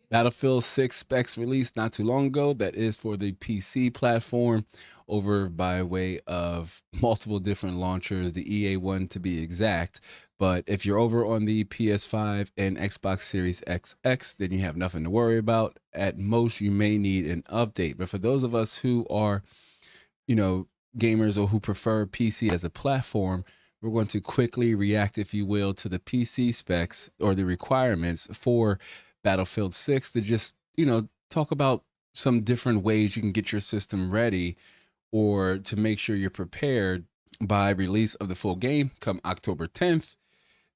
Battlefield 6 specs released not too long ago. That is for the PC platform over by way of multiple different launchers, the EA one to be exact. But if you're over on the PS5 and Xbox Series XX, then you have nothing to worry about. At most, you may need an update. But for those of us who are, you know, gamers or who prefer PC as a platform, we're going to quickly react, if you will, to the PC specs or the requirements for Battlefield 6 to just, talk about some different ways you can get your system ready or to make sure you're prepared by release of the full game come October 10th.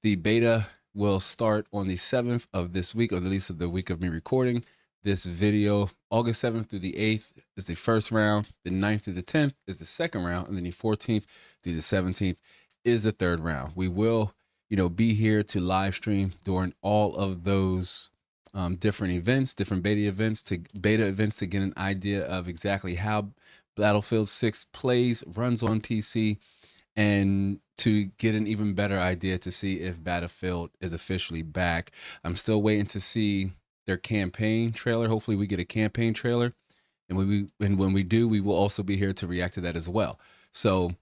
The beta will start on the 7th of this week, or at least of the week of me recording this video. August 7th through the 8th is the first round. The 9th through the 10th is the second round. And then the 14th through the 17th is the third round. We will, be here to live stream during all of those different events, different beta events to get an idea of exactly how Battlefield 6 plays, runs on PC, and to get an even better idea to see if Battlefield is officially back. I'm still waiting to see their campaign trailer. Hopefully we get a campaign trailer. And when we do, we will also be here to react to that as well. So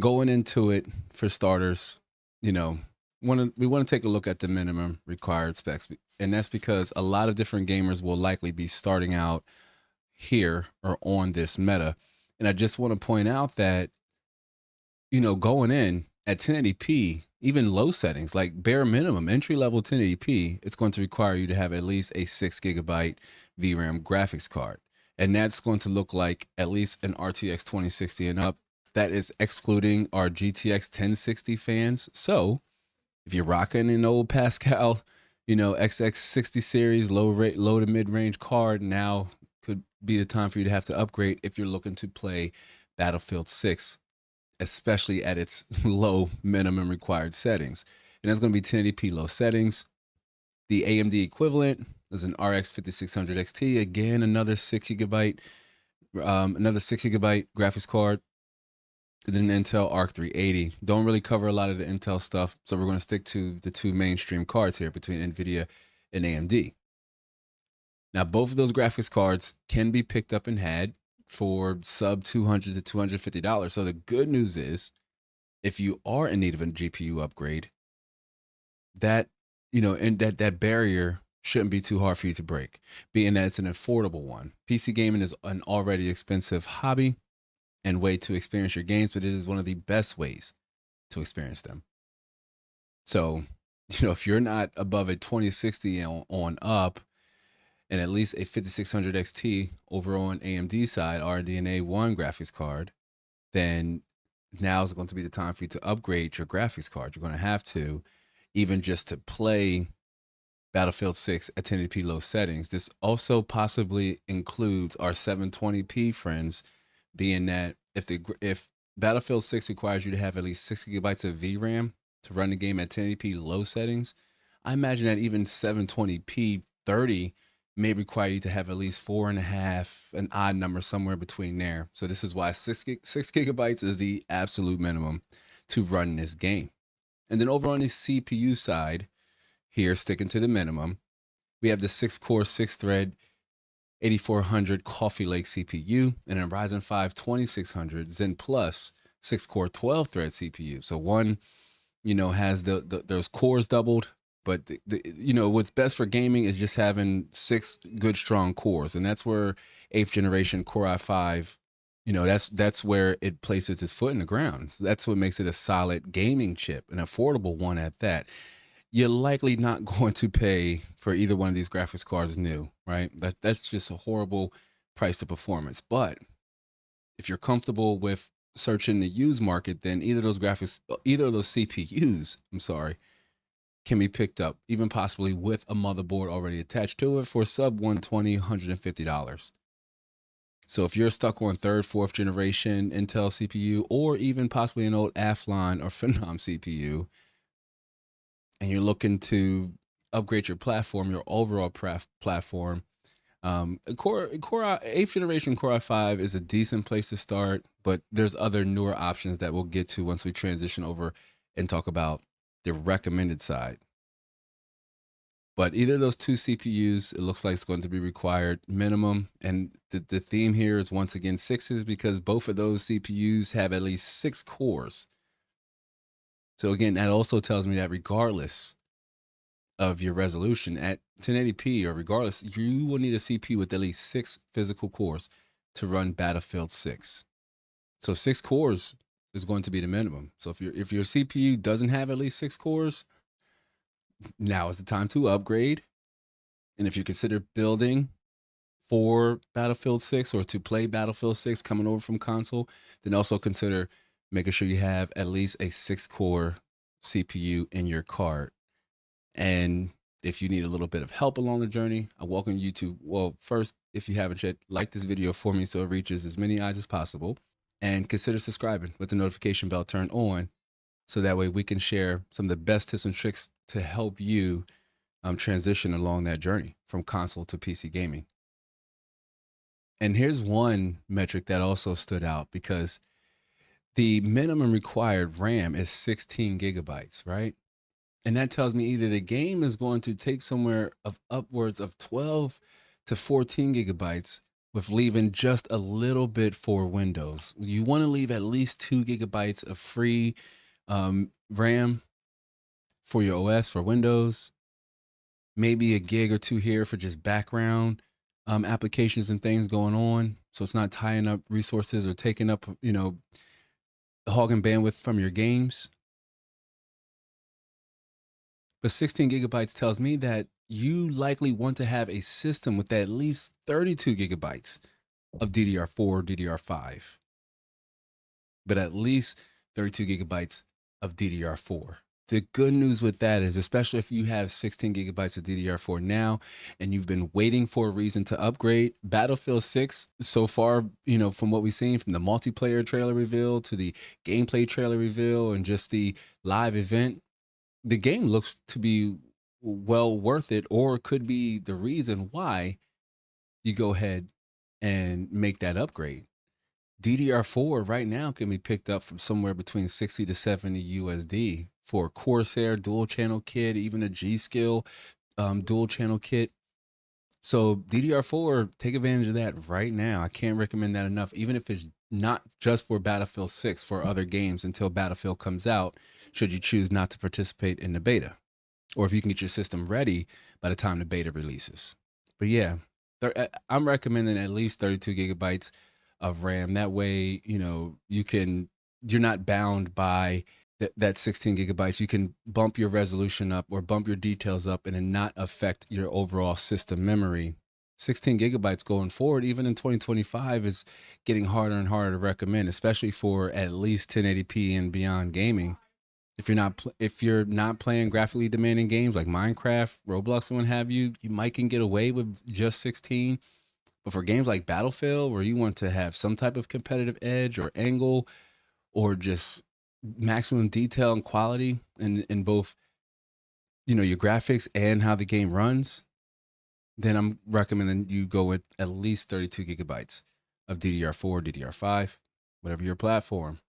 going into it, for starters, we want to take a look at the minimum required specs. And that's because a lot of different gamers will likely be starting out here or on this meta. And I just want to point out that, going in at 1080p, even low settings, like bare minimum entry level 1080p, it's going to require you to have at least a 6 GB VRAM graphics card. And that's going to look like at least an RTX 2060 and up. That is excluding our GTX 1060 fans. So if you're rocking an old Pascal, XX60 series, low to mid range card, now could be the time for you to have to upgrade if you're looking to play Battlefield 6, especially at its low minimum required settings. And that's going to be 1080p low settings. The AMD equivalent is an RX 5600 XT. Again, another 6 GB graphics card. And then Intel Arc 380. Don't really cover a lot of the Intel stuff, so we're going to stick to the two mainstream cards here between NVIDIA and AMD. Now, both of those graphics cards can be picked up and had for sub $200 to $250. So the good news is, if you are in need of a GPU upgrade, that, and that barrier shouldn't be too hard for you to break, being that it's an affordable one. PC gaming is an already expensive hobby and way to experience your games, but it is one of the best ways to experience them. So, if you're not above a 2060 on up, and at least a 5600 XT over on AMD side, RDNA 1 graphics card, then now is going to be the time for you to upgrade your graphics card. You're going to have to, even just to play Battlefield 6 at 1080p low settings. This also possibly includes our 720p friends, being that if Battlefield 6 requires you to have at least 6 GB of VRAM to run the game at 1080p low settings, I imagine that even 720p 30 may require you to have at least 4.5, an odd number somewhere between there. So this is why 6 GB is the absolute minimum to run this game. And then over on the CPU side, here, sticking to the minimum, we have the 6-core, 6-thread 8400 Coffee Lake CPU and a Ryzen 5 2600 Zen Plus 6-core 12-thread CPU. So one, has those cores doubled, but what's best for gaming is just having 6 good strong cores, and that's where 8th generation Core i5, that's where it places its foot in the ground. That's what makes it a solid gaming chip, an affordable one at that. You're likely not going to pay for either one of these graphics cards new, right? That's just a horrible price to performance. But if you're comfortable with searching the used market, then either of those CPUs, can be picked up, even possibly with a motherboard already attached to it for sub $120, $150. So if you're stuck on 3rd, 4th generation Intel CPU, or even possibly an old Athlon or Phenom CPU, and you're looking to upgrade your platform, your overall platform, Core 8th generation Core i5 is a decent place to start, but there's other newer options that we'll get to once we transition over and talk about the recommended side. But either of those two CPUs, it looks like it's going to be required minimum. And the theme here is once again sixes, because both of those CPUs have at least 6 cores. So again, that also tells me that regardless of your resolution at 1080p or regardless, you will need a CPU with at least 6 physical cores to run Battlefield 6. So 6 cores is going to be the minimum. So if your CPU doesn't have at least 6 cores, now is the time to upgrade. And if you consider building for Battlefield 6 or to play Battlefield 6 coming over from console, then also consider making sure you have at least a 6-core CPU in your card. And if you need a little bit of help along the journey, I welcome you to, well, first, if you haven't yet, like this video for me so it reaches as many eyes as possible, and consider subscribing with the notification bell turned on, so that way we can share some of the best tips and tricks to help you transition along that journey from console to PC gaming. And here's one metric that also stood out, because the minimum required RAM is 16 gigabytes, right? And that tells me either the game is going to take somewhere of upwards of 12 to 14 gigabytes with leaving just a little bit for Windows. You want to leave at least 2 gigabytes of free RAM for your OS for Windows, maybe a gig or two here for just background applications and things going on. So it's not tying up resources or taking up, hogging bandwidth from your games. But 16 gigabytes tells me that you likely want to have a system with at least 32 gigabytes of DDR4, DDR5, but at least 32 gigabytes of DDR4. The good news with that is, especially if you have 16 gigabytes of DDR4 now and you've been waiting for a reason to upgrade, Battlefield 6 so far, from what we've seen from the multiplayer trailer reveal to the gameplay trailer reveal and just the live event, the game looks to be well worth it, or could be the reason why you go ahead and make that upgrade. DDR4 right now can be picked up from somewhere between 60 to 70 USD for a Corsair dual channel kit, even a G.Skill dual channel kit. So DDR4, take advantage of that right now. I can't recommend that enough, even if it's not just for Battlefield 6, for other games until Battlefield comes out, should you choose not to participate in the beta, or if you can get your system ready by the time the beta releases. But yeah, I'm recommending at least 32 gigabytes of RAM. That way, you're not bound by that 16 gigabytes. You can bump your resolution up or bump your details up and then not affect your overall system memory. 16 gigabytes going forward, even in 2025, is getting harder and harder to recommend, especially for at least 1080p and beyond gaming. If you're not playing graphically demanding games like Minecraft, Roblox, and what have you, you might can get away with just 16. But for games like Battlefield, where you want to have some type of competitive edge or angle, or just maximum detail and quality in both, your graphics and how the game runs, then I'm recommending you go with at least 32 gigabytes of DDR4, DDR5, whatever your platform.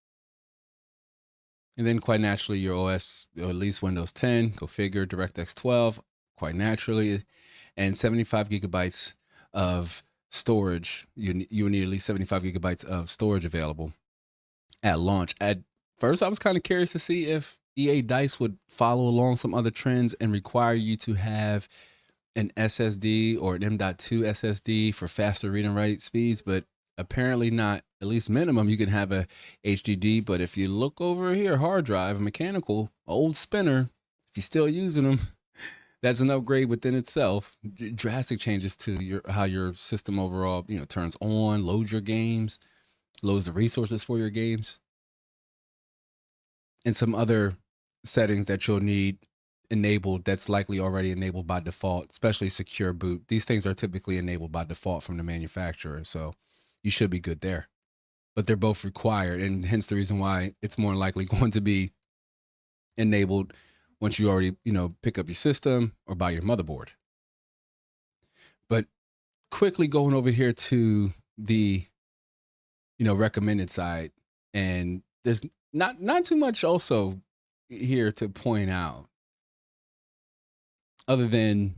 And then quite naturally, your OS, or at least Windows 10, go figure, DirectX 12, quite naturally, and 75 gigabytes of storage. You need at least 75 gigabytes of storage available at launch. At first, I was kind of curious to see if EA DICE would follow along some other trends and require you to have an SSD or an M.2 SSD for faster read and write speeds, but apparently not. At least minimum, you can have a HDD. But if you look over here, hard drive, mechanical, old spinner, if you're still using them, that's an upgrade within itself. Drastic changes to how your system overall, turns on, loads your games, loads the resources for your games, and some other settings that you'll need enabled that's likely already enabled by default, especially secure boot. These things are typically enabled by default from the manufacturer, so you should be good there. But they're both required, and hence the reason why it's more likely going to be enabled once you already, pick up your system or buy your motherboard. But quickly going over here to the, recommended side, and there's not too much also here to point out. other than,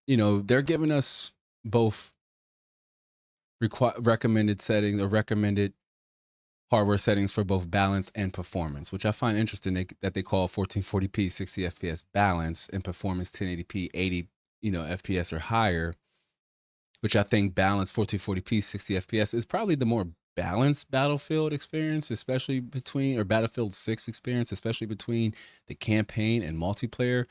they're giving us both recommended settings or recommended hardware settings for both balance and performance, which I find interesting that they call 1440p 60 FPS balance and performance 1080p 80 FPS or higher, which I think balance 1440p 60 FPS is probably the more balanced Battlefield experience, especially Battlefield 6 experience, especially between the campaign and multiplayer.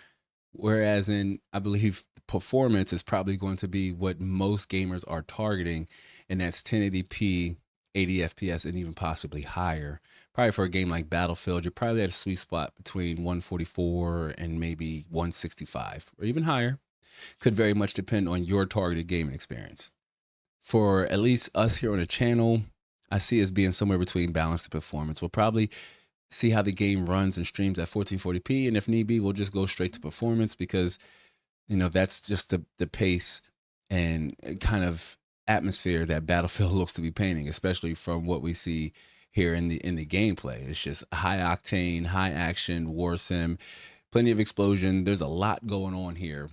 Whereas I believe performance is probably going to be what most gamers are targeting, and that's 1080p 80 FPS and even possibly higher. Probably for a game like Battlefield, you're probably at a sweet spot between 144 and maybe 165 or even higher. Could very much depend on your targeted gaming experience. For at least us here on the channel, I see us being somewhere between balance to performance. We'll probably see how the game runs and streams at 1440p, and if need be, we'll just go straight to performance because, that's just the pace and kind of atmosphere that Battlefield looks to be painting, especially from what we see here in the gameplay. It's just high octane, high action, war sim, plenty of explosion. There's a lot going on here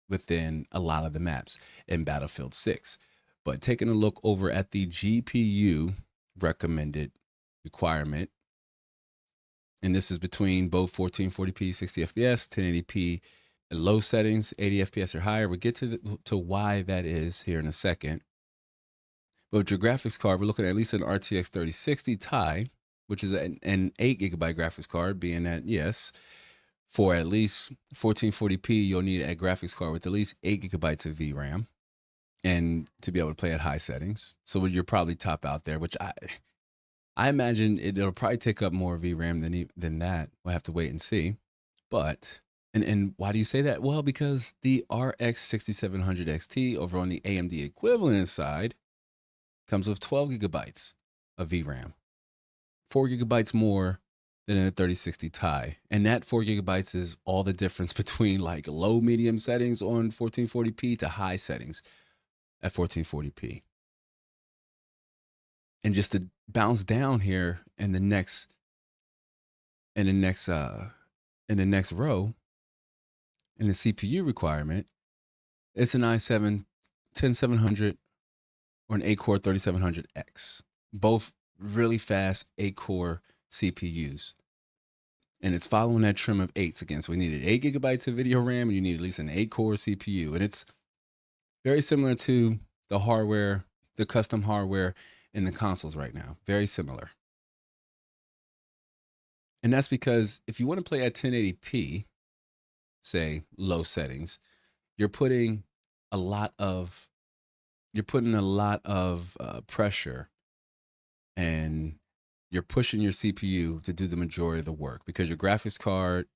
within a lot of the maps in Battlefield 6. But taking a look over at the GPU recommended requirement, and this is between both 1440p 60 FPS, 1080p at low settings, 80 FPS or higher. We'll get to why that is here in a second. But with your graphics card, we're looking at least an RTX 3060 Ti, which is an 8 gigabyte graphics card, being that, yes, for at least 1440p, you'll need a graphics card with at least 8 gigabytes of VRAM and to be able to play at high settings. So you're probably top out there, which I imagine it'll probably take up more VRAM than that. We'll have to wait and see. But, and why do you say that? Well, because the RX 6700 XT over on the AMD equivalent side comes with 12 gigabytes of VRAM, 4 gigabytes more than in a 3060 Ti. And that 4 gigabytes is all the difference between like low medium settings on 1440p to high settings at 1440p. And just to bounce down here in the next row, in the CPU requirement, it's an i7 10700 or an 8-core 3700X. Both really fast 8-core CPUs. And it's following that trim of 8s again. So we needed 8 gigabytes of video RAM, and you need at least an 8-core CPU. And it's very similar to the hardware, the custom hardware in the consoles right now. Very similar. And that's because if you want to play at 1080p, say low settings, you're putting a lot of pressure, and you're pushing your CPU to do the majority of the work because your graphics card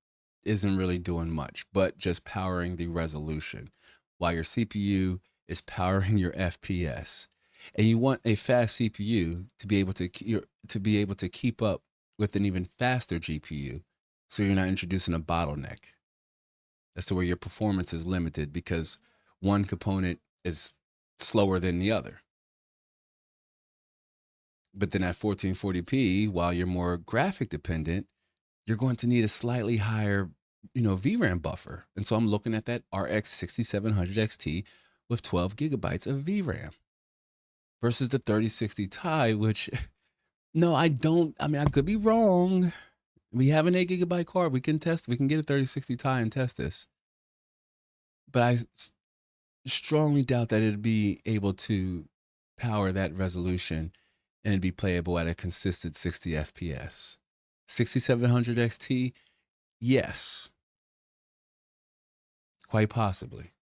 isn't really doing much but just powering the resolution while your CPU is powering your FPS. And you want a fast CPU to be able to keep up with an even faster GPU, so you're not introducing a bottleneck as to where your performance is limited because one component is slower than the other. But then at 1440p, while you're more graphic dependent, you're going to need a slightly higher, VRAM buffer. And so I'm looking at that RX 6700 XT with 12 gigabytes of VRAM versus the 3060 Ti, which, no, I could be wrong. We have an 8 gigabyte card. We can get a 3060 Ti and test this. But I strongly doubt that it'd be able to power that resolution and it'd be playable at a consistent 60 FPS. 6700 XT, yes, quite possibly.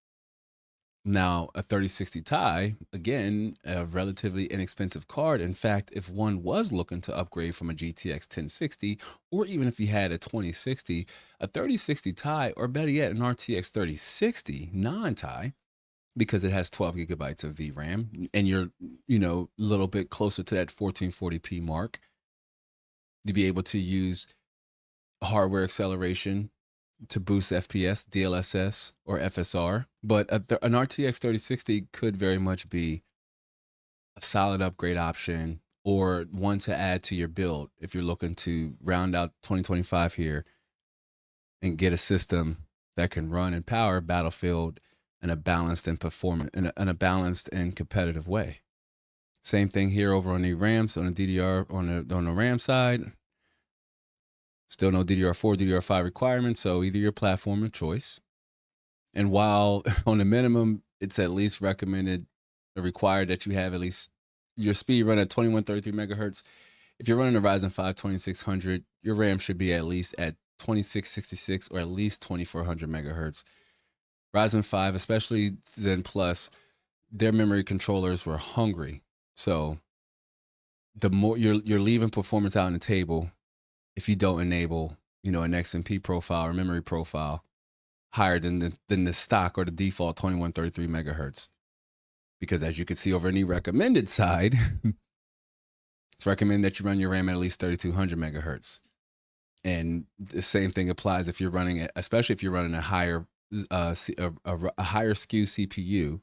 Now, a 3060 Ti, again, a relatively inexpensive card. In fact, if one was looking to upgrade from a GTX 1060, or even if you had a 2060, a 3060 Ti, or better yet, an RTX 3060 non-Ti, because it has 12 gigabytes of VRAM, and you're, a little bit closer to that 1440p mark, to be able to use hardware acceleration to boost FPS, DLSS, or FSR. But an RTX 3060 could very much be a solid upgrade option or one to add to your build if you're looking to round out 2025 here and get a system that can run and power Battlefield in a balanced and in a balanced and competitive way. Same thing here over on the RAMs, on the DDR, on the RAM side. Still no DDR4, DDR5 requirements, so either your platform of choice. And while on the minimum, it's at least recommended or required that you have at least your speed run at 2133 megahertz. If you're running a Ryzen 5 2600, your RAM should be at least at 2666 or at least 2400 megahertz. Ryzen 5, especially Zen Plus, their memory controllers were hungry. So the more you're leaving performance out on the table if you don't enable, an XMP profile or memory profile higher than the stock or the default 2133 megahertz. Because as you can see over in the recommended side, it's recommended that you run your RAM at least 3200 megahertz. And the same thing applies if you're running it, especially if you're running a higher a higher SKU CPU,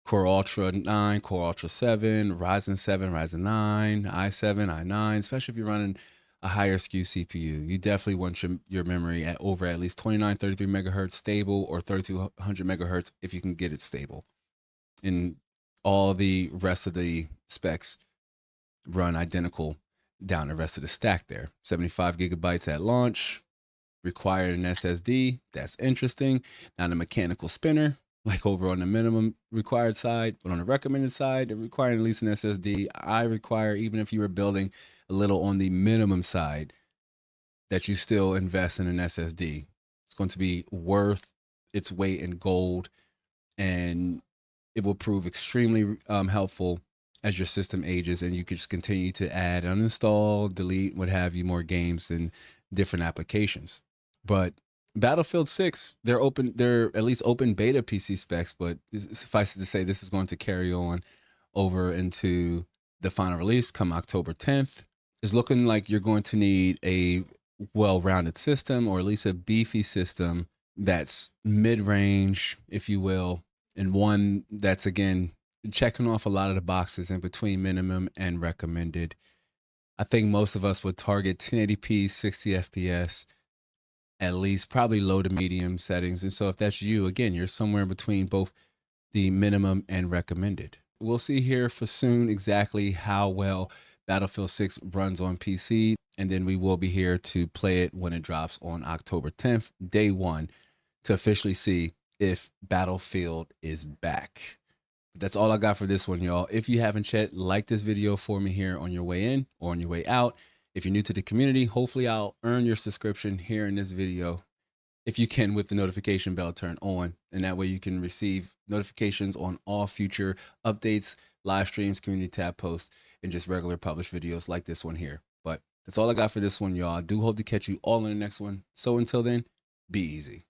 Core Ultra 9, Core Ultra 7, Ryzen 7, Ryzen 9, i7, i9, especially if you're running a higher SKU CPU. You definitely want your memory at over at least 2933 megahertz stable or 3200 megahertz if you can get it stable. And all the rest of the specs run identical down the rest of the stack there. 75 gigabytes at launch, required an SSD. That's interesting. Now the mechanical spinner, like over on the minimum required side, but on the recommended side, they're requiring at least an SSD. I require, even if you were building a little on the minimum side, that you still invest in an SSD. It's going to be worth its weight in gold, and it will prove extremely helpful as your system ages, and you can just continue to add, uninstall, delete, what have you, more games and different applications. But Battlefield 6, they're at least open beta PC specs, but suffice it to say, this is going to carry on over into the final release come October 10th. It's looking like you're going to need a well-rounded system, or at least a beefy system that's mid-range, if you will, and one that's, again, checking off a lot of the boxes in between minimum and recommended. I think most of us would target 1080p, 60 FPS, at least probably low to medium settings. And so if that's you, again, you're somewhere between both the minimum and recommended. We'll see here for soon exactly how well Battlefield 6 runs on PC. And then we will be here to play it when it drops on October 10th, day one, to officially see if Battlefield is back. But that's all I got for this one, y'all. If you haven't yet, like this video for me here on your way in or on your way out. If you're new to the community, hopefully I'll earn your subscription here in this video, if you can, with the notification bell turned on. And that way you can receive notifications on all future updates, live streams, community tab posts, and just regular published videos like this one here. But that's all I got for this one, y'all. I do hope to catch you all in the next one. So until then, be easy.